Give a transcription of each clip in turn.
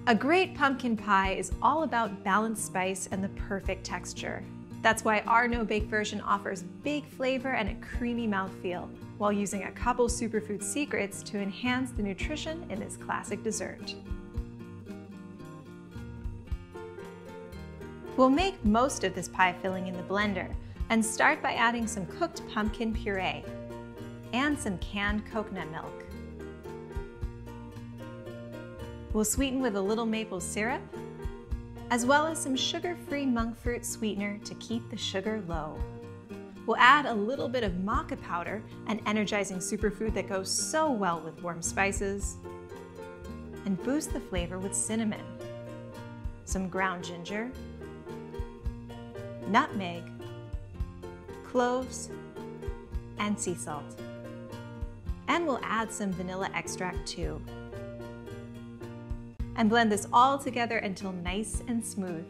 A great pumpkin pie is all about balanced spice and the perfect texture. That's why our no-bake version offers big flavor and a creamy mouthfeel, while using a couple superfood secrets to enhance the nutrition in this classic dessert. We'll make most of this pie filling in the blender and start by adding some cooked pumpkin puree and some canned coconut milk. We'll sweeten with a little maple syrup, as well as some sugar-free monk fruit sweetener to keep the sugar low. We'll add a little bit of maca powder, an energizing superfood that goes so well with warm spices, and boost the flavor with cinnamon, some ground ginger, nutmeg, cloves, and sea salt. And we'll add some vanilla extract too. And blend this all together until nice and smooth.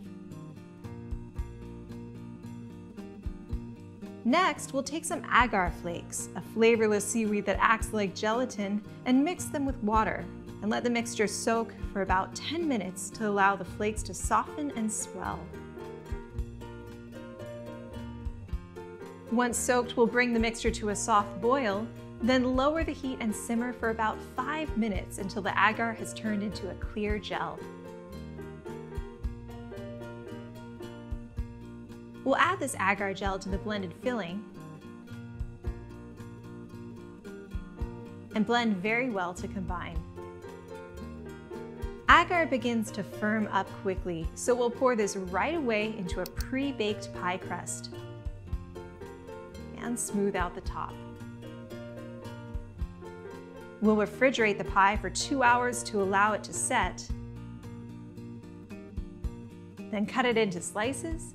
Next, we'll take some agar flakes, a flavorless seaweed that acts like gelatin, and mix them with water and let the mixture soak for about 10 minutes to allow the flakes to soften and swell. Once soaked, we'll bring the mixture to a soft boil, then lower the heat and simmer for about 5 minutes until the agar has turned into a clear gel. We'll add this agar gel to the blended filling and blend very well to combine. Agar begins to firm up quickly, so we'll pour this right away into a pre-baked pie crust and smooth out the top. We'll refrigerate the pie for 2 hours to allow it to set, then cut it into slices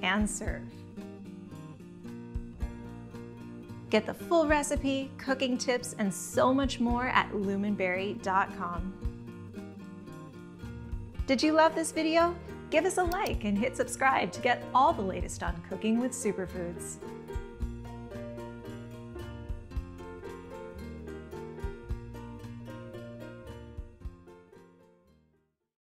and serve. Get the full recipe, cooking tips, and so much more at luminberry.com. Did you love this video? Give us a like and hit subscribe to get all the latest on cooking with superfoods.